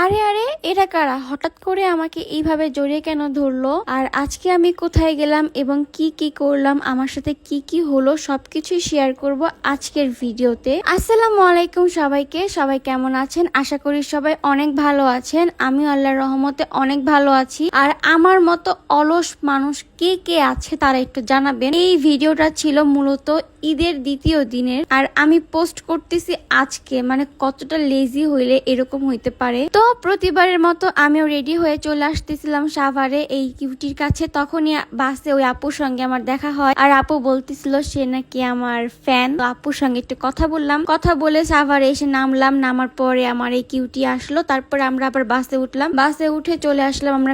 আরে আরে, এরা কারা? হঠাৎ করে আমাকে এইভাবে জড়িয়ে কেন ধরলো? আর আজকে আমি কোথায় গেলাম এবং কি কি করলাম, আমার সাথে কি কি হলো, সবকিছুই শেয়ার করব আজকের ভিডিওতে। আসসালামু আলাইকুম সবাইকে। সবাই কেমন আছেন? আশা করি সবাই অনেক ভালো আছেন। আমি আল্লাহর রহমতে অনেক ভালো আছি। আর আমার মতো অলস মানুষ কে কে আছে তারা একটু জানাবেন। এই ভিডিওটা ছিল মূলত ঈদের দ্বিতীয় দিনের, আর আমি পোস্ট করতেছি আজকে। মানে কতটা লেজি হইলে এরকম হইতে পারে। তো প্রতিবারের মতো আমিও রেডি হয়ে চলে আসতেছিলাম সাভারে এই কিউটির কাছে। তখনই বাসে ওই আপুর সঙ্গে আমার দেখা হয়, আর আপু বলতেছিল সে নাকি আমার ফ্যান। তো আপুর সঙ্গে একটু কথা বললাম, কথা বলে সাভারে এসে নামলাম। নামার পরে আমার এই কিউটি আসলো, তারপরে আমরা আবার বাসে উঠলাম। বাসে উঠে চলে আসলাম আমরা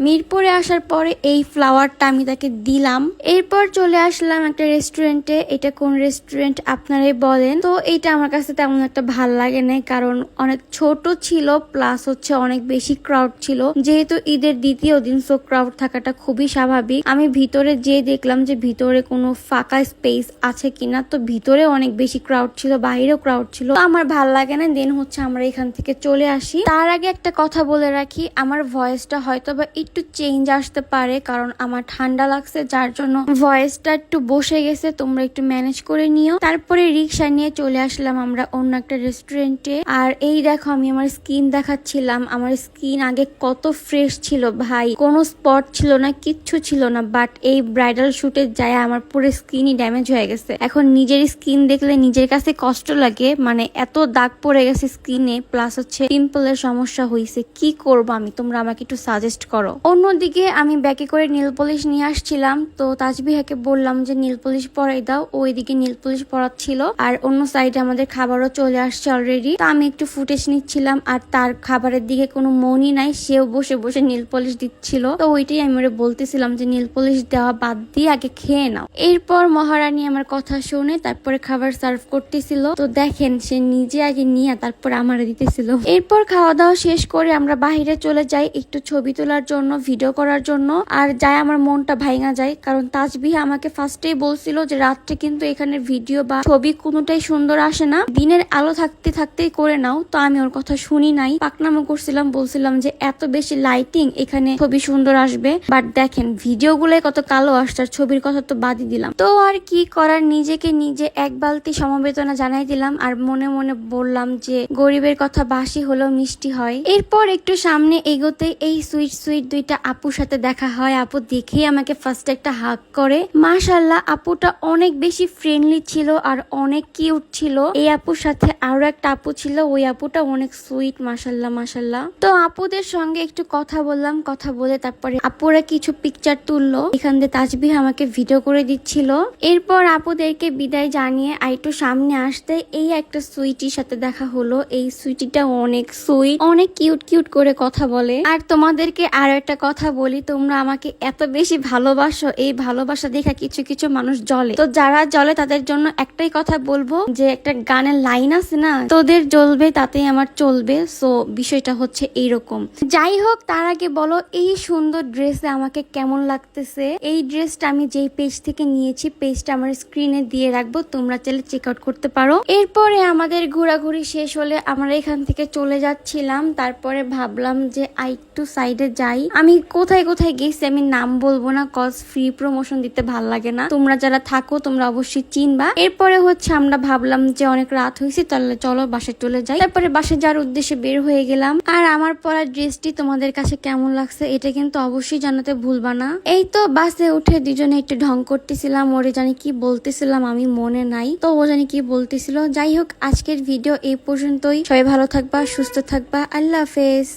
মিরপুরে আসার পরে এই ফ্লাওয়ারটা আমি তাকে দিলাম। এরপর চলে আসলাম একটা রেস্টুরেন্টে। এটা কোন রেস্টুরেন্ট আপনারাই বলেন। তো এইটা আমার কাছে তেমন একটা ভাল লাগে না, কারণ অনেক ছোট ছিল, প্লাস হচ্ছে অনেক বেশি ক্রাউড ছিল। যেহেতু ঈদের দ্বিতীয় দিন, সো ক্রাউড থাকাটা খুবই স্বাভাবিক। আমি ভিতরে যেয়ে দেখলাম যে ভিতরে কোনো ফাঁকা স্পেস আছে কিনা। তো ভিতরে অনেক বেশি ক্রাউড ছিল, বাইরেও ক্রাউড ছিল। তো আমার ভাল লাগে না। দেন হচ্ছে আমরা এখান থেকে চলে আসি। তার আগে একটা কথা বলে রাখি, আমার ভয়েসটা হয়তো বা একটু চেঞ্জ আসতে পারে, কারণ আমার ঠান্ডা লাগছে, যার জন্য ভয়েসটা একটু বসে গেছে। তোমরা একটু ম্যানেজ করে নিও। তারপরে রিক্সা নিয়ে চলে আসলাম আমরা অন্য একটা রেস্টুরেন্টে। আর এই দেখো, আমি আমার স্কিন দেখাচ্ছিলাম। আমার স্কিন আগে কত ফ্রেশ ছিল ভাই, কোনো স্পট ছিল না, কিচ্ছু ছিল না। বাট এই ব্রাইডাল শুটে যায় আমার পুরো স্কিনই ড্যামেজ হয়ে গেছে। এখন নিজের স্কিন দেখলে নিজের কাছে কষ্ট লাগে। মানে এত দাগ পড়ে গেছে স্কিনে, প্লাস হচ্ছে পিম্পলের সমস্যা হয়েছে। কি করবো আমি, তোমরা আমাকে একটু সাজেস্ট করো। অন্যদিকে আমি ব্যাগে করে নীল পলিশ নিয়ে আসছিলাম। তো তাজবিহাকে বললাম যে নীল পলিশ পরাই দাও। ওইদিকে নীল পলিশ পরাচ্ছিল, আর অন্য সাইডে আমাদের খাবারও চলে আসছে অলরেডি। তো আমি একটু ফুটেজ নিচ্ছিলাম, আর তার খাবারের দিকে কোনো মনই নাই, সেও বসে বসে নীল পলিশ দিচ্ছিল। তো ওইটাই আমি ওরে বলতেছিলাম যে নীল পলিশ দেওয়া বাদ দিয়ে আগে খেয়ে নাও। এরপর মহারানী আমার কথা শুনে তারপরে খাবার সার্ভ করতেছিল। তো দেখেন, সে নিজে আগে নিয়ে তারপর আমার দিতেছিল। এরপর খাওয়া দাওয়া শেষ করে আমরা বাহিরে চলে যাই একটু ছবি তোলার জন্য, ভিডিও করার জন্য। আর যাই আমার মনটা ভাঙা যায়, কারণ তাজবিহা আমাকে ফার্স্টেই বলছিল যে রাত্রে কিন্তু এখানে ভিডিও বা ছবি কোনোটাই সুন্দর আসে না, দিনের আলো থাকতে থাকতেই করে নাও। তো আমি ওর কথা শুনি নাই, পাকনামো করছিলাম, বলছিলাম যে এত বেশি লাইটিং, এখানে ছবি সুন্দর আসবে। বাট দেখেন ভিডিও গুলো কত কালো আসছে, আর ছবির কথা তো বাদই দিলাম। তো আর কি করার, নিজেকে নিজে এক বালতি সমবেদনা জানাই দিলাম, আর মনে মনে বললাম যে গরিবের কথা বাসি হলেও মিষ্টি হয়। এরপর একটু সামনে এগোতে এই সুইট সুইট দুইটা আপুর সাথে দেখা হয়। আপু দেখেই আমাকে ফার্স্ট একটা হাগ করে। মাশাল্লাহ, আপুটা অনেক বেশি ফ্রেন্ডলি ছিল আর অনেক কিউট ছিল। এই আপুর সাথে আরো একটা আপু ছিল, ওই আপুটা অনেক সুইট। মাশাল্লাহ মাশাল্লাহ। তো আপুদের সঙ্গে একটু কথা বললাম, কথা বলে তারপরে আপুরা কিছু পিকচার তুললো। এখান দিয়ে তাজবিহ আমাকে ভিডিও করে দিচ্ছিল। এরপর আপুদেরকে বিদায় জানিয়ে একটু সামনে আসতে এই একটা সুইটির সাথে দেখা হলো। এই সুইটিটা অনেক সুইট, অনেক কিউট কিউট করে কথা বলে। আর তোমাদেরকে আর একটা কথা বলি, তোমরা আমাকে এত বেশি ভালোবাসো, এই ভালোবাসা দেখা কিছু কিছু মানুষ জ্বলে। তো যারা জ্বলে তাদের জন্য একটাই কথা বলবো, যে একটা গানের লাইন আছে না, তোদের জ্বলবে তাতেই আমার চলবে। সো বিষয়টা হচ্ছে এইরকম। যাই হোক, তার আগে বলো এই সুন্দর ড্রেসে আমাকে কেমন লাগতেছে। এই ড্রেসটা আমি যেই পেজ থেকে নিয়েছি, পেজটা আমার স্ক্রিনে দিয়ে রাখবো, তোমরা চাইলে চেক আউট করতে পারো। এরপরে আমাদের ঘোরাঘুরি শেষ হলে আমরা এখান থেকে চলে যাচ্ছিলাম। তারপরে ভাবলাম যে একটু সাইডে যাই। আমি কোথায় কোথায় গেছি আমি নাম বলবো না, কজ ফ্রি প্রমোশন দিতে ভাল লাগে না। তোমরা যারা থাকো তোমরা অবশ্যই চিনবা। এরপরে হচ্ছে আমরা ভাবলাম যে অনেক রাত হয়েছে, তাহলে চলো বাসায় চলে যাই। তারপরে বাসায় যাওয়ার উদ্দেশ্যে বের হয়ে গেলাম। আর আমার পরা ড্রেসটি তোমাদের কাছে কেমন লাগছে এটা কিন্তু অবশ্যই জানাতে ভুলবা না। এই তো বাসে উঠে দুজনে একটু ঢং করতেছিলাম। ওরে জানি কি বলতেছিলাম আমি মনে নাই, তো ও জানি কি বলতেছিল। যাই হোক, আজকের ভিডিও এই পর্যন্তই। সবাই ভালো থাকবা, সুস্থ থাকবা। আল্লাহ হাফেজ।